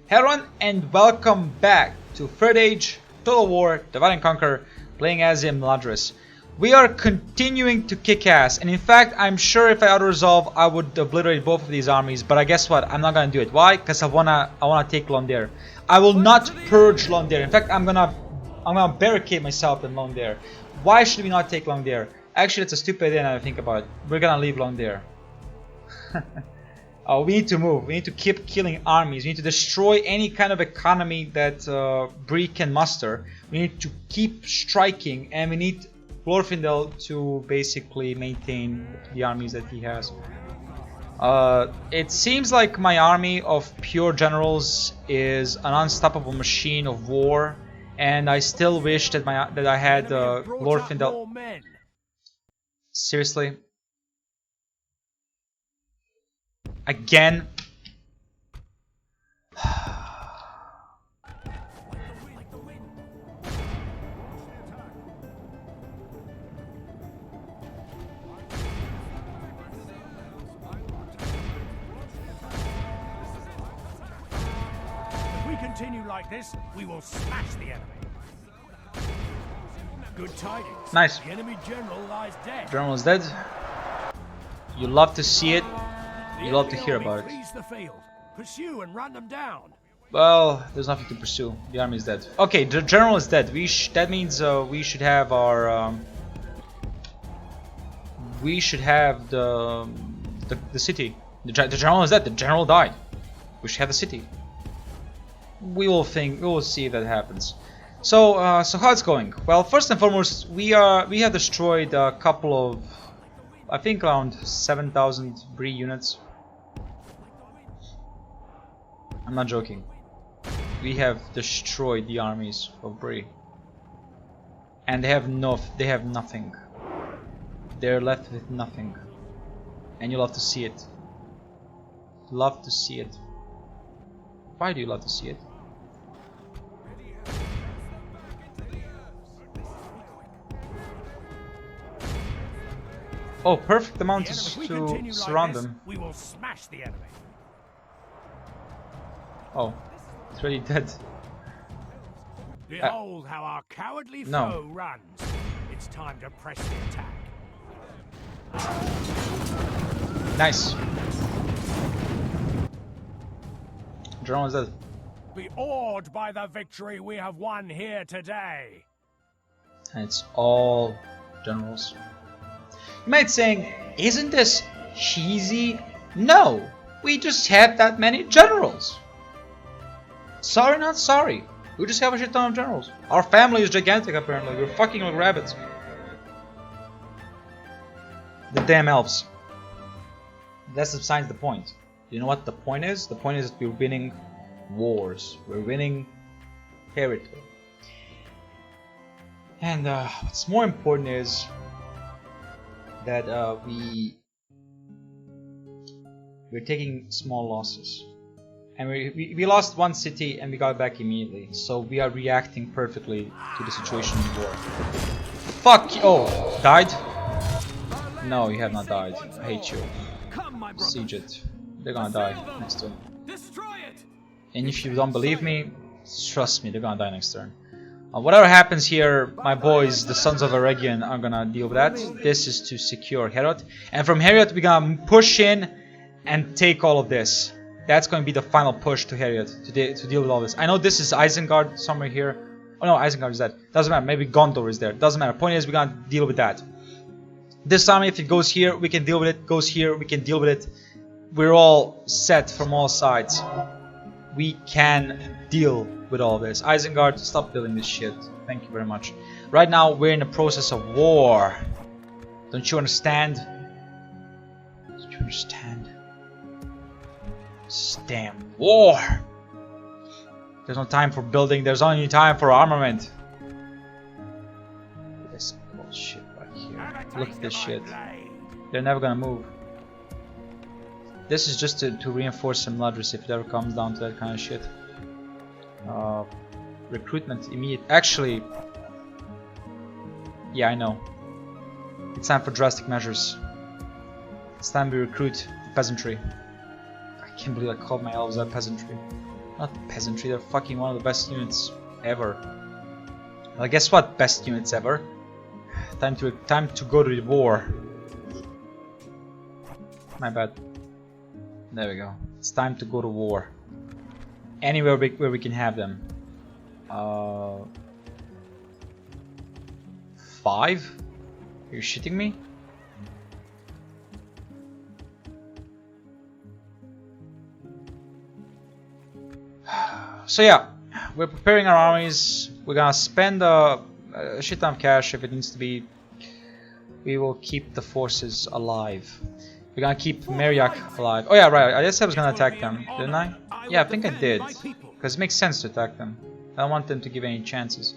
Hello and welcome back to Third Age, Total War, Divide and Conquer, playing as Imladris. We are continuing to kick ass, and in fact, I'm sure if I auto-resolve, I would obliterate both of these armies, but I guess what? I'm not gonna do it. Why? Because I wanna take Londere. I will not purge Londere. In fact, I'm gonna barricade myself in Londere. Why should we not take Londere? Actually, it's a stupid idea now I think about it. We're gonna leave Londere. We need to move. We need to keep killing armies. We need to destroy any kind of economy that Bree can muster. We need to keep striking, and we need Glorfindel to basically maintain the armies that he has. It seems like my army of pure generals is an unstoppable machine of war, and I still wish that I had Glorfindel. Seriously. Again. If we continue like this, we will smash the enemy. Good tidings. Nice. The enemy general lies dead. General is dead. You love to see it. You love to hear about it. The field. Pursue and run them down. Well, there's nothing to pursue. The army is dead. Okay, the general is dead. That means we should have our we should have the city. The general is dead. The general died. We should have the city. We will see if that happens. So so how it's going? Well, first and foremost, we have destroyed a couple of, I think around 7,000 Bree units. I'm not joking. We have destroyed the armies of Bree, and they have nothing. They're left with nothing, and you love to see it. Love to see it. Why do you love to see it? Oh, perfect amount to surround them. We will smash the enemy. Oh, it's already dead. Behold how our cowardly foe runs. It's time to press the attack. Nice. General is dead. Be awed by the victory we have won here today. And it's all generals. You might saying, isn't this cheesy? No, we just have that many generals. Sorry, not sorry. We just have a shit ton of generals. Our family is gigantic, apparently. We're fucking like rabbits. The damn elves. That's besides the point. You know what the point is? The point is that we're winning wars. We're winning territory. And what's more important is that we're taking small losses. And we lost one city and we got it back immediately. So we are reacting perfectly to the situation in war. Fuck you! Oh, died? No, you have not died. I hate you. Siege it. They're gonna die next turn. And if you don't believe me, trust me, they're gonna die next turn. Whatever happens here, my boys, the Sons of Eregion, are gonna deal with that. This is to secure Herod. And from Herod, we're gonna push in and take all of this. That's going to be the final push to Herod to deal with all this. I know this is Isengard somewhere here. Oh no, Isengard is dead. Doesn't matter. Maybe Gondor is there. Doesn't matter. Point is, we're going to deal with that. This army, if it goes here, we can deal with it. Goes here, we can deal with it. We're all set from all sides. We can deal with all this. Isengard, stop building this shit. Thank you very much. Right now, we're in the process of war. Don't you understand? Don't you understand? Damn war! There's no time for building, there's only time for armament. This bullshit right here. Look at this shit. They're never gonna move. This is just to reinforce Imladris if it ever comes down to that kind of shit. Recruitment immediate. Actually, yeah, I know. It's time for drastic measures. It's time we recruit the peasantry. I can't believe I called my elves that peasantry. Not peasantry, they're fucking one of the best units ever. Well, guess what? Best units ever. Time to go to the war. My bad. There we go. It's time to go to war. Anywhere where we can have them. 5? Are you shitting me? So yeah, we're preparing our armies. We're gonna spend a shit ton of cash if it needs to be. We will keep the forces alive. We're gonna keep Mariak alive. Oh yeah, right. I just said I was gonna attack them, didn't I? Yeah, I think I did. Because it makes sense to attack them. I don't want them to give any chances.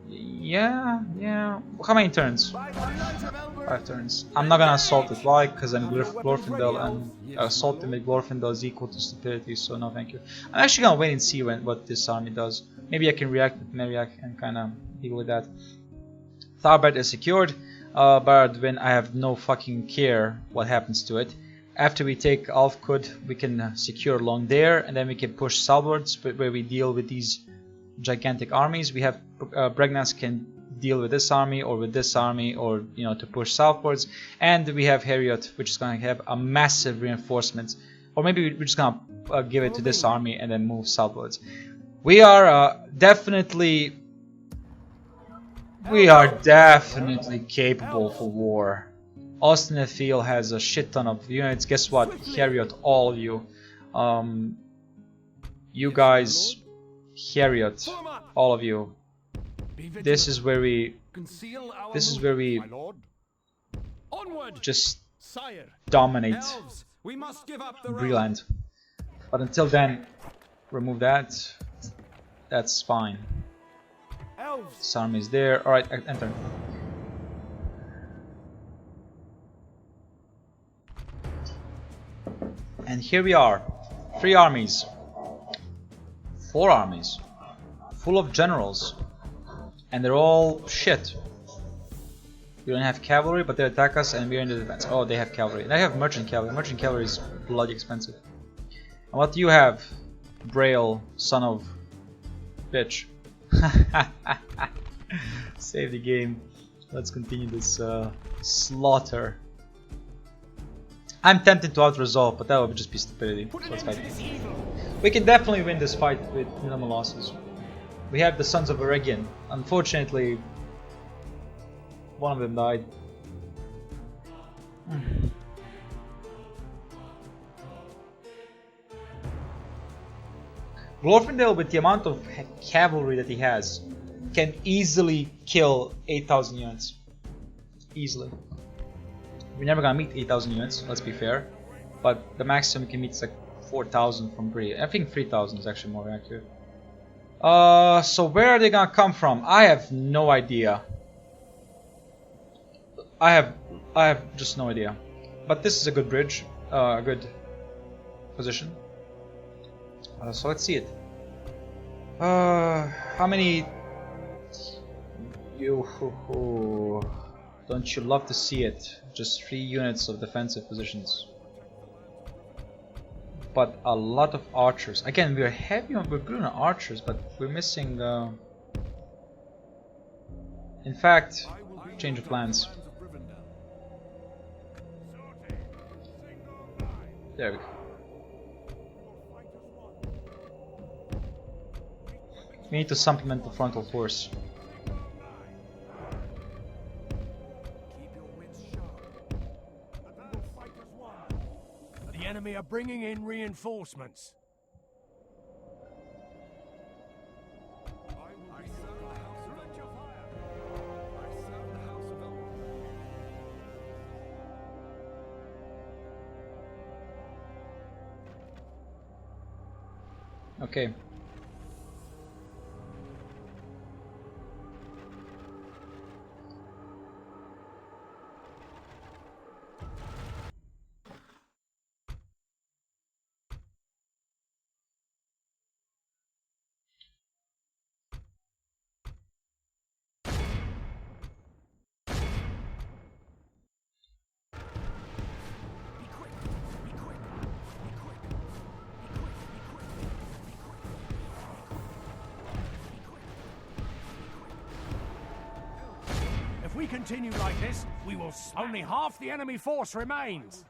Yeah. How many turns? 5 turns. I'm not gonna assault it. Why? Because I'm Glorfindel, and assaulting with Glorfindel is equal to stupidity, so no thank you. I'm actually gonna wait and see what this army does. Maybe I can react with Mariak and kinda deal with that. Tharbad is secured, but when I have no fucking care what happens to it. After we take Alfkud, we can secure along there, and then we can push southwards, where we deal with these gigantic armies. We have Bregnas can deal with this army or with this army, or to push southwards, and we have Heriot, which is going to have a massive reinforcement, or maybe we're just going to give it to this army and then move southwards. We are definitely capable for war. Austinfield has a shit ton of units. Guess what? Heriot, all of you. You guys, Heriot, all of you. This is where we just dominate Breland. But until then, remove that. That's fine. This army is there. Alright, enter. And here we are. 3 armies. 4 armies. Full of generals. And they're all shit. We don't have cavalry, but they attack us and we're in the defense. Oh, they have cavalry. They have merchant cavalry. Merchant cavalry is bloody expensive. And what do you have? Braille, son of bitch. Save the game. Let's continue this slaughter. I'm tempted to out-resolve, but that would just be stupidity. So let's fight. We can definitely win this fight with minimal losses. We have the Sons of Eregion. Unfortunately, one of them died. Glorfindel, with the amount of cavalry that he has, can easily kill 8,000 units. Easily. We're never gonna meet 8,000 units, let's be fair. But the maximum we can meet is like 4,000 from Bree. I think 3,000 is actually more accurate. So where are they gonna come from? I have no idea. I have just no idea. But this is a good bridge, a good position. So let's see it. How many? Don't you love to see it? Just 3 units of defensive positions. But a lot of archers. Again, we're good on archers, but we're missing. In fact, change of plans. There we go. We need to supplement the frontal force. The enemy are bringing in reinforcements. Okay. continue like this, we will only half the enemy force remains.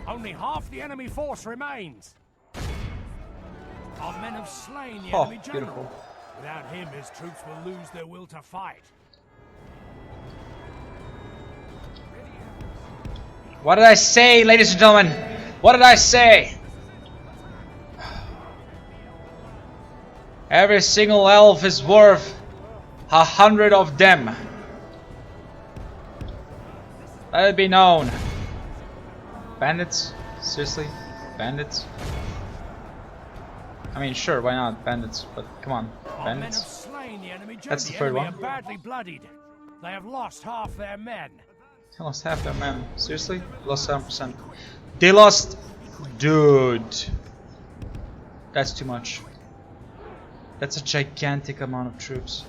Only half the enemy force remains. Our men have slain the enemy general. Beautiful. Without him, his troops will lose their will to fight. What did I say, ladies and gentlemen? What did I say? Every single elf is worth 100 of them. Let it be known. Bandits? Seriously? Bandits? I mean, sure, why not? Bandits, but come on. Bandits? That's the third one. Badly bloodied. They have lost half their men. They lost half their men. Seriously? Lost 7%. They lost... Dude. That's too much. That's a gigantic amount of troops.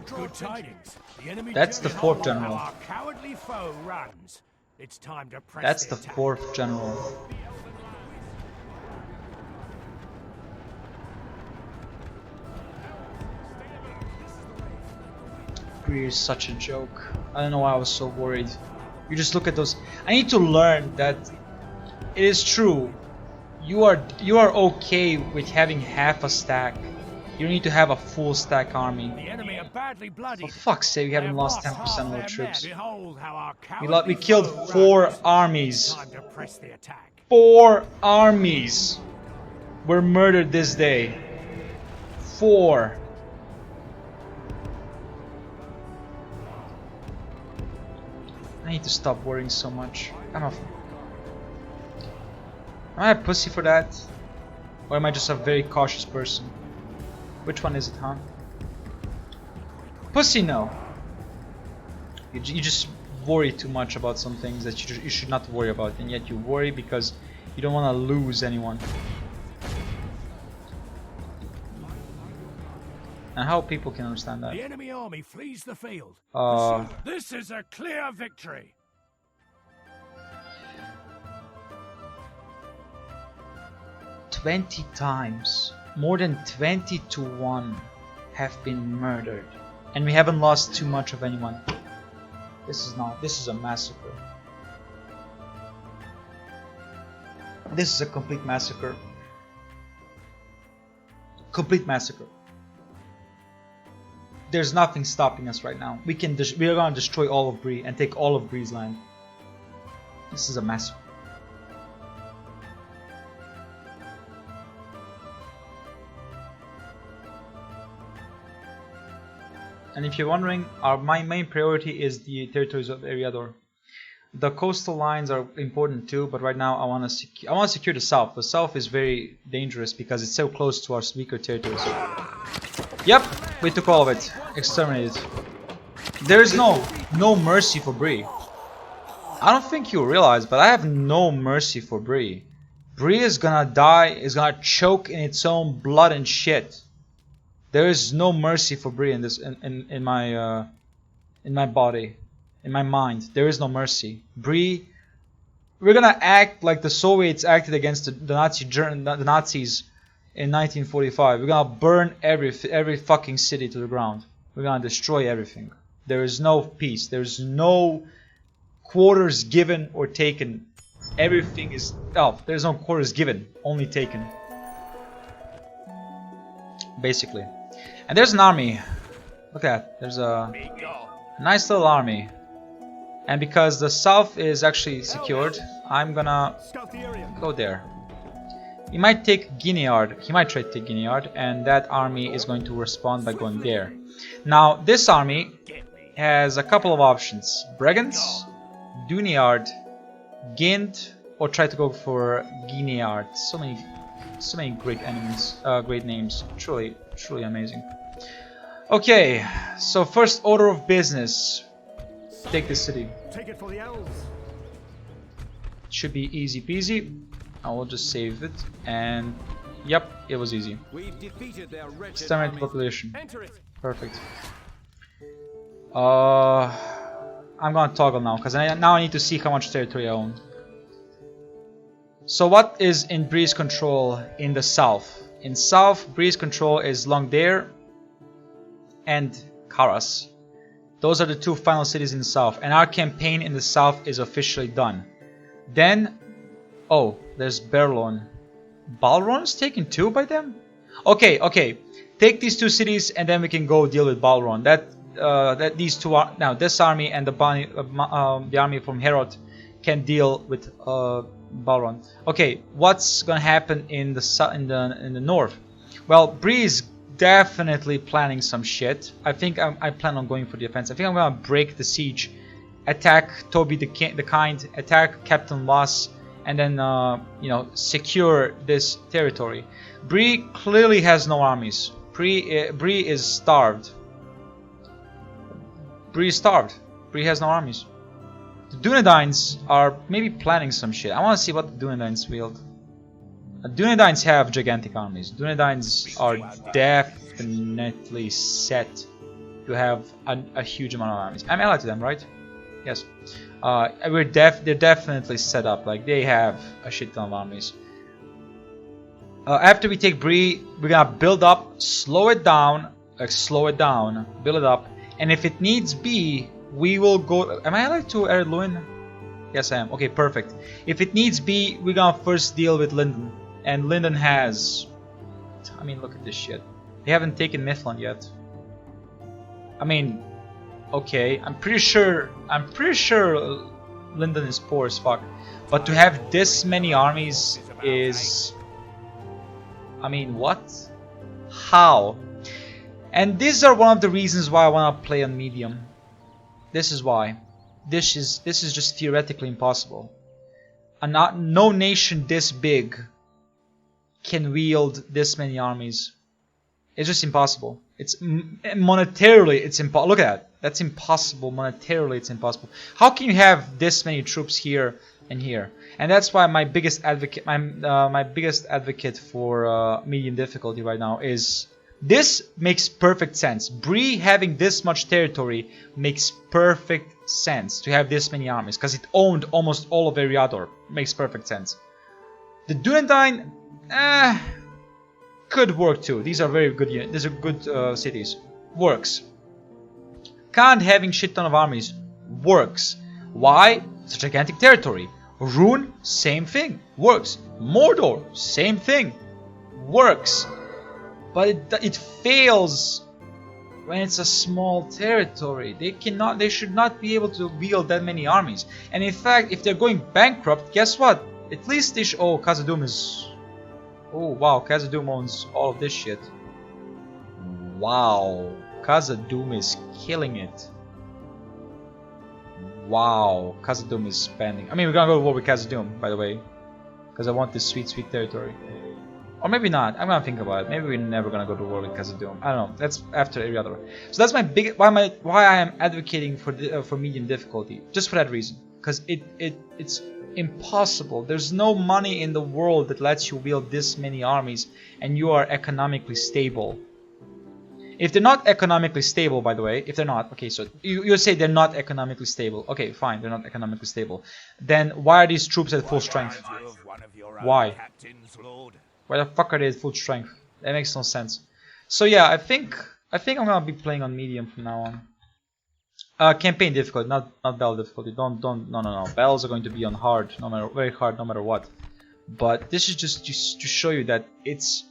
Good tidings. The enemy That's the fourth how general. our cowardly foe runs. It's time to press That's the the attack. fourth general. Bree is such a joke. I don't know why I was so worried. You just look at those. I need to learn that it is true. You are okay with having half a stack. You need to have a full stack army. The enemy are badly bloodied. For fuck's sake, we They haven't have lost half 10% of our their troops. men. Behold how our We cowardly killed foe 4 runs. armies. Time to press the attack. 4 armies were murdered this day. 4. I need to stop worrying so much. Am I a pussy for that? Or am I just a very cautious person? Which one is it, huh? Pussy, no. You just worry too much about some things that you should not worry about, and yet you worry because you don't want to lose anyone. And how people can understand that? The enemy army flees the field. Uh, This is a clear victory. "20 times, more than 20 to 1 have been murdered, and we haven't lost too much of anyone. This is a massacre. This is a complete massacre. Complete massacre. There's nothing stopping us right now. We are gonna destroy all of Bree and take all of Bree's land. This is a massacre. And if you're wondering, my main priority is the territories of Eriador. The coastal lines are important too, but right now I want to secure the south. The south is very dangerous because it's so close to our weaker territories. Yep, we took all of it. Exterminated. There is no mercy for Bree. I don't think you realize, but I have no mercy for Bree. Bree is gonna die, is gonna choke in its own blood and shit. There is no mercy for Bree in this in my body, in my mind. There is no mercy. Bree, we're gonna act like the Soviets acted against the Nazis in 1945. We're gonna burn every fucking city to the ground. We're gonna destroy everything. There is no peace. There is no quarters given or taken. Everything is there's no quarters given, only taken. Basically. And there's an army. Look at that. There's a nice little army. And because the south is actually secured, I'm gonna go there. He might take Guineard. He might try to take Guineard, and that army is going to respond by going there. Now, this army has a couple of options: Bregans, Duniard, Gint, or try to go for Guineard. So many So many great enemies, great names. Truly, truly amazing. Okay, so first order of business. Take the city. Take it for the elves. Should be easy peasy. I will just save it, and yep, it was easy. We've defeated their wretched Estimate army. population. Enter it. Perfect. I'm gonna toggle now because now I need to see how much territory I own. So what is in Breeze control in the south? In south, Breeze control is Longdare and Karas. Those are the two final cities in the south, and our campaign in the south is officially done. Then, oh, there's Berlon. Balron is taken too by them? Okay, okay. Take these two cities and then we can go deal with Balron. That these two are now this army and the army from Herod can deal with Balron. Okay, what's gonna happen in the north? Well, Breeze definitely planning some shit. I think I plan on going for the offense. I think I'm gonna break the siege, attack Toby the Kind, attack Captain Loss, and then you know, secure this territory. Bree clearly has no armies. Bree is starved. Bree is starved. Bree has no armies. The Dunedains are maybe planning some shit. I want to see what the Dunedains wield. Dunedains have gigantic armies. Dunedains are definitely set to have a huge amount of armies. I'm allied to them, right? Yes. They're definitely set up. Like, they have a shit ton of armies. After we take Bree, we're gonna build up, slow it down, build it up, and if it needs be, we will go. Am I allied to Eriador? Yes, I am. Okay, perfect. If it needs be, we're gonna first deal with Linden, and Linden has. I mean, look at this shit. They haven't taken Mifflin yet. I mean, okay, I'm pretty sure Linden is poor as fuck, but to have this many armies is. I mean, what? How? And these are one of the reasons why I want to play on medium. This is why. This is just theoretically impossible. No nation this big can wield this many armies. It's just impossible. It's monetarily it's impossible. Look at that. That's impossible. Monetarily it's impossible. How can you have this many troops here and here? And that's why my biggest advocate, my biggest advocate for medium difficulty right now is this makes perfect sense. Bree having this much territory makes perfect sense to have this many armies because it owned almost all of Eriador. Makes perfect sense. The Dunedain, could work too. These are very good. These are good cities. Works. Khan having shit ton of armies works. Why? It's a gigantic territory. Rune, same thing, works. Mordor, same thing, works. But it fails when it's a small territory. They should not be able to wield that many armies. And in fact, if they're going bankrupt, guess what? At least they should. Oh, Khazad-dûm is. Oh wow, Khazad-dûm owns all of this shit. Wow, Khazad-dûm is killing it. Wow, Khazad-dûm is spending. I mean, we're gonna go to war with Khazad-dûm, by the way, because I want this sweet, sweet territory. Or maybe not. I'm gonna think about it. Maybe we're never gonna go to war with Khazad-dûm. I don't know. That's after Eriador. So that's my big. Why I am advocating for medium difficulty. Just for that reason, because it's impossible. There's no money in the world that lets you wield this many armies, and you are economically stable. If they're not economically stable, by the way, if they're not, okay, so you say they're not economically stable. Okay, fine, they're not economically stable. Then why are these troops at full strength? Why? Why the fuck are they at full strength? That makes no sense. So yeah, I think I'm gonna be playing on medium from now on. Campaign difficulty, not battle difficulty. No. Battles are going to be on hard, very hard, no matter what. But this is just to show you that it's.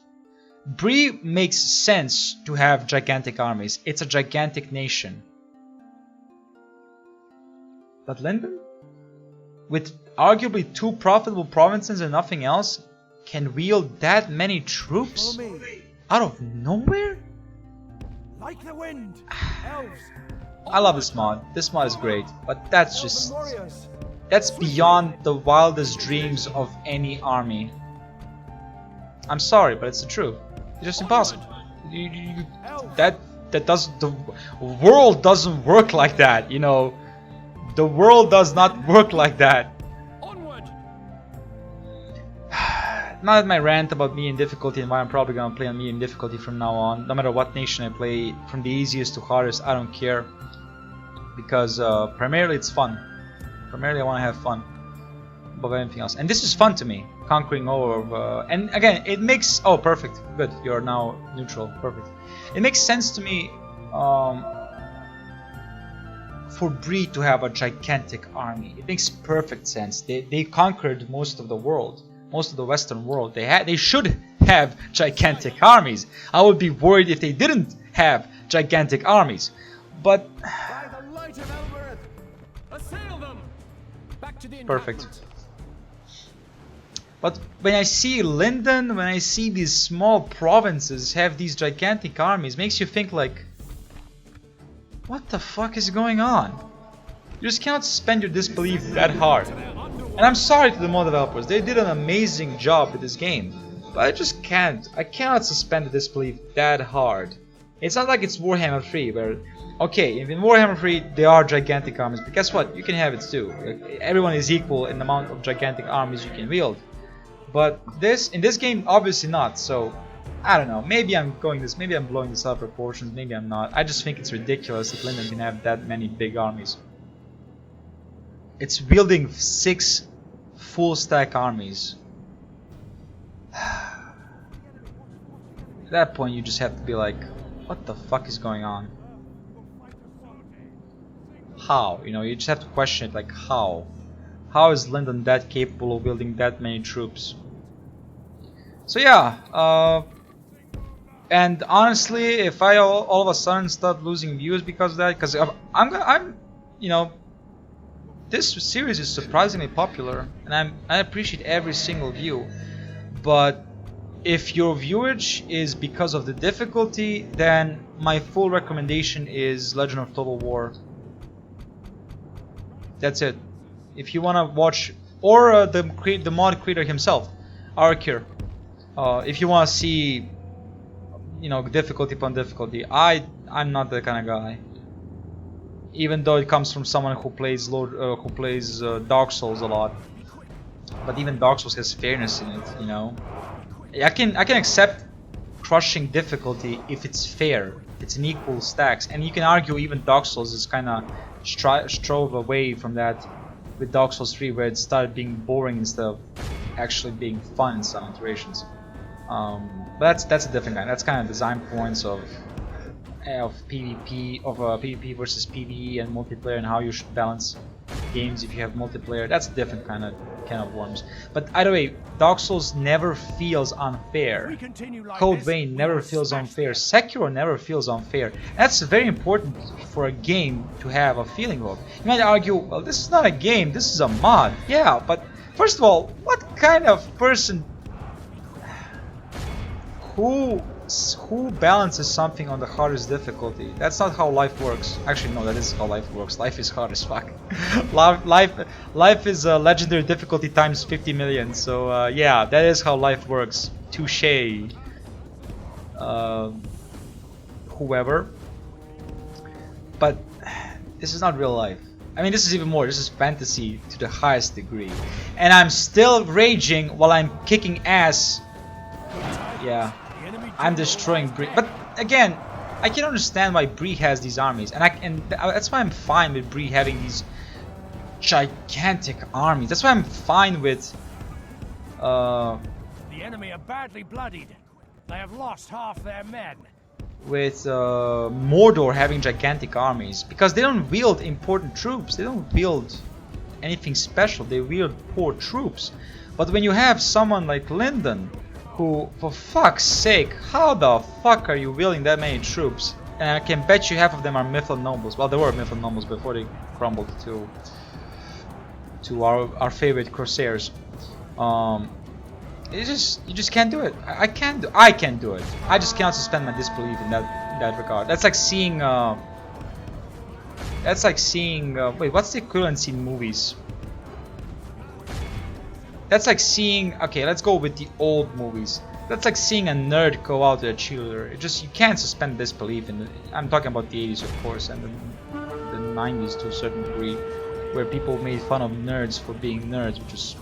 Bree makes sense to have gigantic armies. It's a gigantic nation. But Linden, with arguably 2 profitable provinces and nothing else, can wield that many troops out of nowhere? Like the wind, elves. I love this mod. This mod is great, but that's beyond the wildest dreams of any army. I'm sorry, but it's the truth. It's just impossible. That doesn't. The world doesn't work like that. You know, the world does not work like that. Now that my rant about medium difficulty and why I'm probably gonna play on medium difficulty from now on, no matter what nation I play, from the easiest to hardest, I don't care, because primarily it's fun. Primarily I want to have fun above anything else, and this is fun to me, conquering over. And again, it makes perfect, good. You're now neutral, perfect. It makes sense to me for Bree to have a gigantic army. It makes perfect sense. They conquered most of the world. Most of the Western world, they should have gigantic armies. I would be worried if they didn't have gigantic armies. But By the light of Elbereth, assail them. Back to the perfect. But when I see Linden, when I see these small provinces have these gigantic armies, makes you think like, what the fuck is going on? You just cannot suspend your disbelief that hard. And I'm sorry to the mod developers, they did an amazing job with this game. But I just can't. I cannot suspend the disbelief that hard. It's not like it's Warhammer 3 where, okay, if in Warhammer 3 there are gigantic armies, but guess what? You can have it too. Like, everyone is equal in the amount of gigantic armies you can wield. But in this game, obviously not. So I don't know. Maybe I'm blowing this out of proportions. Maybe I'm not. I just think it's ridiculous if Linden can have that many big armies. It's wielding 6 full stack armies. At that point you just have to be like, what the fuck is going on? How? You know, you just have to question it, like how? How is Linden that capable of wielding that many troops? So yeah, and honestly, if I all of a sudden start losing views because of that, because you know, this series is surprisingly popular, and I appreciate every single view. But if your viewage is because of the difficulty, then my full recommendation is Legend of Total War. That's it. If you wanna watch, or the mod creator himself, Arkir. If you wanna see, you know, difficulty upon difficulty, I'm not that kind of guy. Even though it comes from someone who plays Dark Souls a lot, but even Dark Souls has fairness in it, you know. I can accept crushing difficulty if it's fair, it's in equal stacks, and you can argue even Dark Souls is kind of strove away from that with Dark Souls 3, where it started being boring instead of actually being fun in some iterations. But that's a different kind. That's kind of design points of PvP, PvP versus PvE and multiplayer, and how you should balance games if you have multiplayer. That's a different kind of worms. But either way, Dark Souls never feels unfair. Code Vein never feels unfair. Sekiro never feels unfair. That's very important for a game to have a feeling of. You might argue, well, this is not a game, this is a mod. Yeah, but first of all, what kind of person who balances something on the hardest difficulty? That's not how life works. Actually, no, that is how life works. Life is hard as fuck. life is legendary difficulty times 50 million. So yeah, that is how life works. Touché. Whoever. But this is not real life. I mean, this is even more. This is fantasy to the highest degree. And I'm still raging while I'm kicking ass. Yeah. I'm destroying Bree, but again, I can understand why Bree has these armies, and that's why I'm fine with Bree having these gigantic armies. That's why I'm fine with. The enemy are badly bloodied. They have lost half their men. With Mordor having gigantic armies, because they don't wield important troops. They don't wield anything special. They wield poor troops. But when you have someone like Linden, who, for fuck's sake, how the fuck are you wielding that many troops? And I can bet you half of them are Mythal Nobles. Well, they were Mythal Nobles before they crumbled to our favorite Corsairs. You just can't do it. I can't do it. I just cannot suspend my disbelief in that regard. That's like seeing. Wait, what's the equivalency in movies? That's like seeing, okay, let's go with the old movies. That's like seeing a nerd go out to a cheerleader. It just, you can't suspend disbelief in it. I'm talking about the 80s, of course, and the 90s to a certain degree, where people made fun of nerds for being nerds, which is,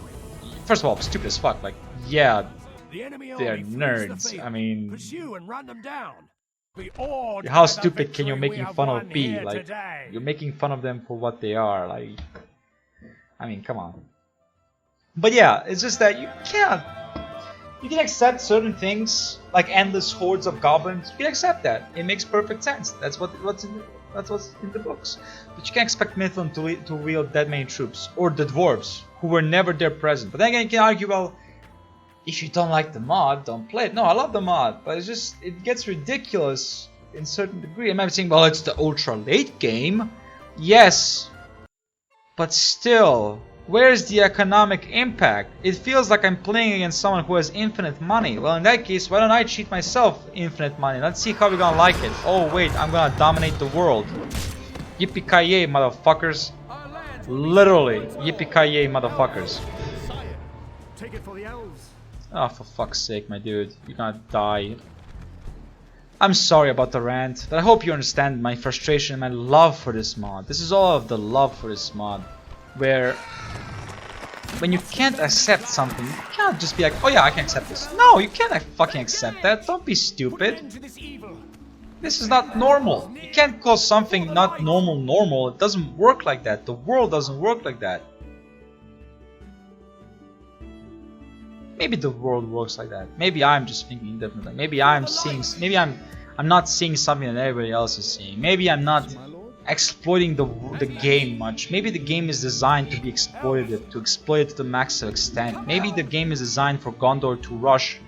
first of all, stupid as fuck. Like, yeah, they're nerds. I mean, pursue and run them down. How stupid can you making fun of be? Like, you're making fun of them for what they are. Like, I mean, come on. But yeah, it's just that you can accept certain things like endless hordes of goblins. You can accept that. It makes perfect sense. That's what's in the books. But you can't expect Mithril to wield that many troops, or the dwarves who were never there present. But then again, you can argue, well, if you don't like the mod, don't play it. No, I love the mod, but it gets ridiculous in certain degree. I might saying, well, it's the ultra late game. Yes, but still, where's the economic impact? It feels like I'm playing against someone who has infinite money. Well, in that case, why don't I cheat myself infinite money? Let's see how we're gonna like it. Oh wait, I'm gonna dominate the world. Yippee-ki-yay, motherfuckers. Literally, yippee-ki-yay, motherfuckers. Take it for the elves. Oh, for fuck's sake, my dude. You're gonna die. I'm sorry about the rant, but I hope you understand my frustration and my love for this mod. This is all of the love for this mod. Where, when you can't accept something, you can't just be like, oh yeah, I can accept this. No, you can't fucking accept that. Don't be stupid. This is not normal. You can't call something not normal. It doesn't work like that. The world doesn't work like that. Maybe the world works like that. Maybe I'm just thinking differently. Maybe I'm not seeing something that everybody else is seeing. Maybe I'm not exploiting the game much. Maybe the game is designed to be exploited, to exploit it to the maximum extent. Maybe the game is designed for Gondor to rush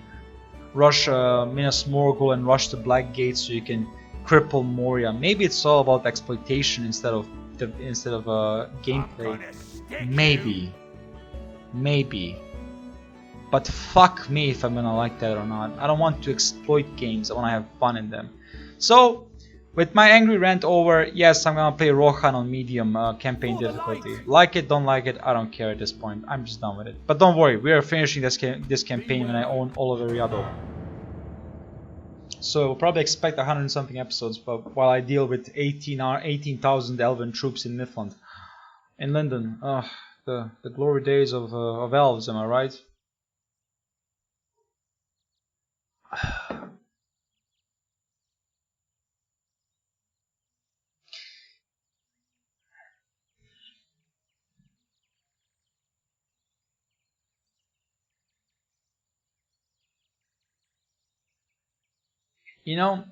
Minas Morgul and rush the Black Gate so you can cripple Moria. Maybe it's all about exploitation instead of gameplay. Maybe. But fuck me if I'm gonna like that or not. I don't want to exploit games, I want to have fun in them. So, with my angry rant over, yes, I'm gonna play Rohan on medium campaign difficulty. Like it, don't like it, I don't care at this point. I'm just done with it. But don't worry, we are finishing this campaign when I own all of Eriador. So we'll probably expect 100 something episodes, but while I deal with 18,000 elven troops in Niflheim. In London, the glory days of elves, am I right? You know,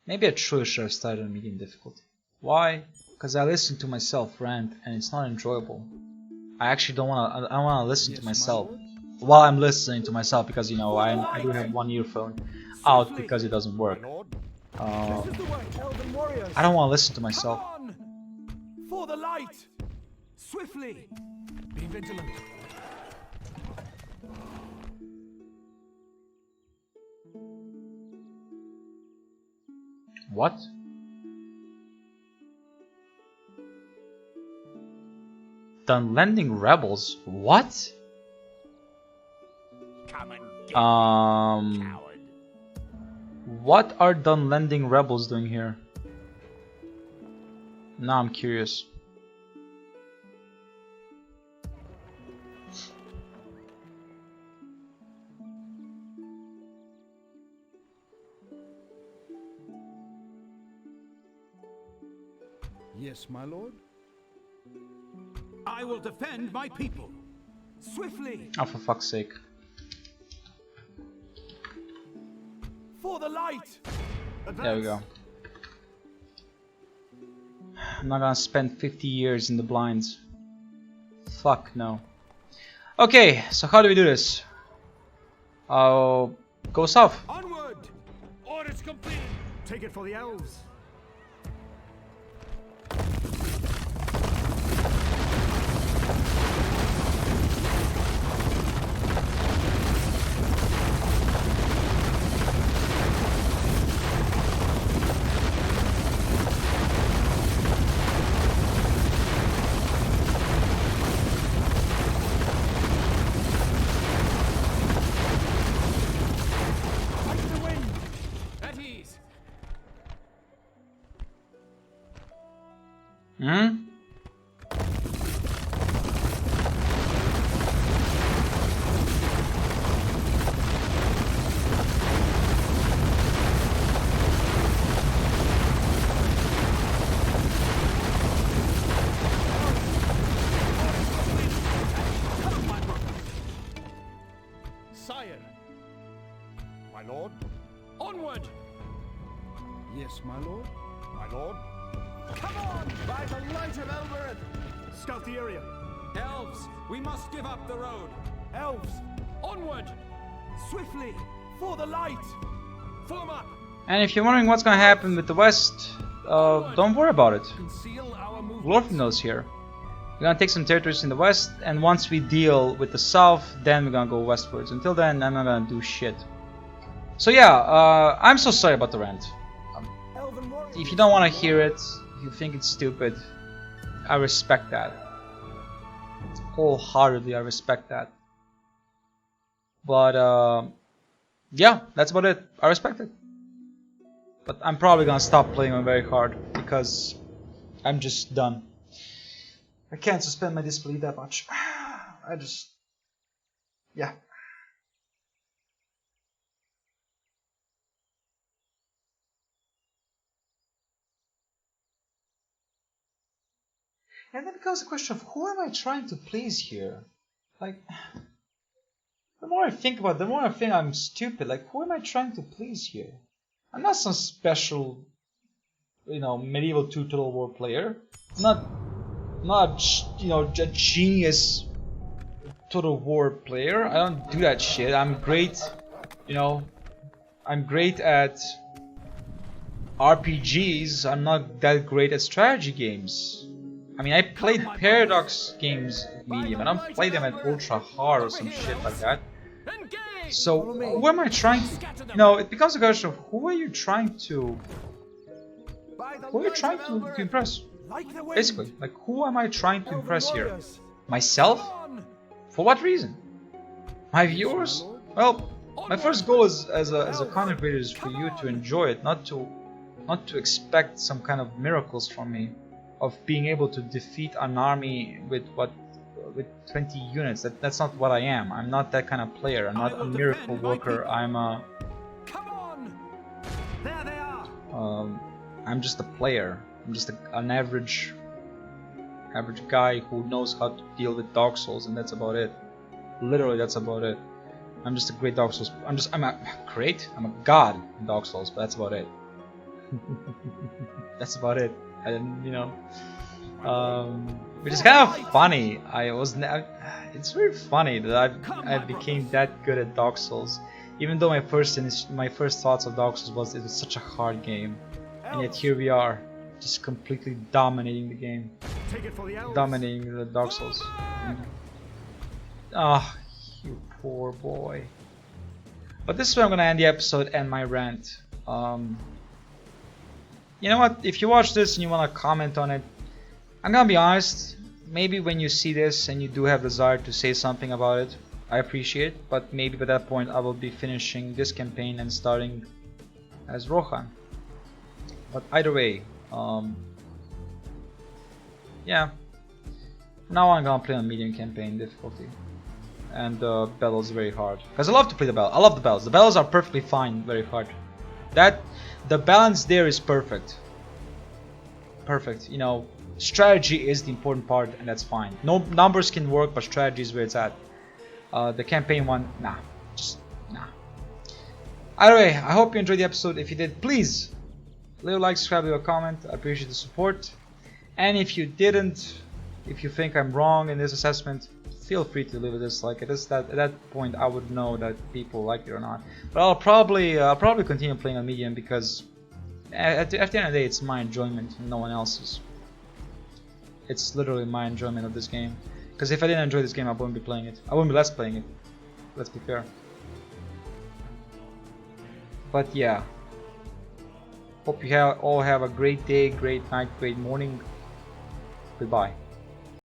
maybe I truly should have started on medium difficulty. Why? Because I listen to myself rant and it's not enjoyable. I actually don't want to listen to myself while I'm listening to myself, because you know I do have one earphone out because it doesn't work. I don't want to listen to myself. For the light, swiftly. Be vigilant. What? Dunlending rebels? What? Come and get Coward. What are Dunlending rebels doing here? Now I'm curious. Yes, my lord. I will defend my people. Swiftly. Oh, for fuck's sake. For the light. There we go. I'm not gonna spend 50 years in the blinds. Fuck no. Okay, so how do we do this? I'll go south. Onward. Orders completed. Take it for the elves. Hmm? Sire. My lord. Onward! Yes, my lord. My lord. Come on! By the light of Elbereth! Scout the area. Elves, we must give up the road. Elves, onward! Swiftly, for the light! Form up! And if you're wondering what's gonna happen with the West, don't worry about it. Conceal our movements. Glorfindel's here. We're gonna take some territories in the West, and once we deal with the South, then we're gonna go westwards. Until then, I'm not gonna do shit. So yeah, I'm so sorry about the rant. If you don't want to hear it, if you think it's stupid, I respect that. Wholeheartedly, I respect that. But yeah, that's about it. I respect it. But I'm probably gonna stop playing on very hard because I'm just done. I can't suspend my disbelief that much. I just, yeah. And then becomes a question of who am I trying to please here? Like, the more I think about it, the more I think I'm stupid. Like, who am I trying to please here? I'm not some special, you know, medieval Total War player. I'm not, you know, a genius Total War player. I don't do that shit. I'm great, you know, I'm great at RPGs. I'm not that great at strategy games. I mean, I played Paradox games medium. I don't play them at ultra hard or some shit like that. So who am I trying to? You know, it becomes a question of who are you trying to? Who are you trying to impress? Basically, like who am I trying to impress here? Myself? For what reason? My viewers? Well, my first goal is as a content creator is for you to enjoy it, not to expect some kind of miracles from me, of being able to defeat an army with 20 units. That's not what I am. I'm not that kind of player. I'm not a miracle worker. I'm a Come on! There they are! I'm just a player. I'm just an average guy who knows how to deal with Dark Souls, and that's about it. Literally, that's about it. I'm just a great Dark Souls. I'm a god in Dark Souls, but that's about it. That's about it. And you know, which is kind of funny. It's very funny that I became that good at Dark Souls, even though my first thoughts of Dark Souls was it was such a hard game, and yet here we are, just completely dominating the game, dominating the Dark Souls. Ah, you poor boy. But this is where I'm gonna end the episode and my rant. You know what, if you watch this and you want to comment on it, I'm gonna be honest, maybe when you see this and you do have desire to say something about it, I appreciate it, but maybe by that point I will be finishing this campaign and starting as Rohan. But either way, yeah, now I'm gonna play on medium campaign difficulty, and the battle is very hard, because I love to play the battle. I love the battles. The battles are perfectly fine, very hard. The balance there is perfect. Perfect. You know, strategy is the important part, and that's fine. No numbers can work, but strategy is where it's at. The campaign one, nah, just nah. Either way, I hope you enjoyed the episode. If you did, please leave a like, subscribe, leave a comment. I appreciate the support. And if you didn't, if you think I'm wrong in this assessment, feel free to leave a dislike. At that point, I would know that people like it or not. But I'll probably continue playing on medium, because at the end of the day, it's my enjoyment and no one else's. It's literally my enjoyment of this game. Because if I didn't enjoy this game, I wouldn't be playing it. I wouldn't be less playing it. Let's be fair. But yeah. Hope you all have a great day, great night, great morning. Goodbye.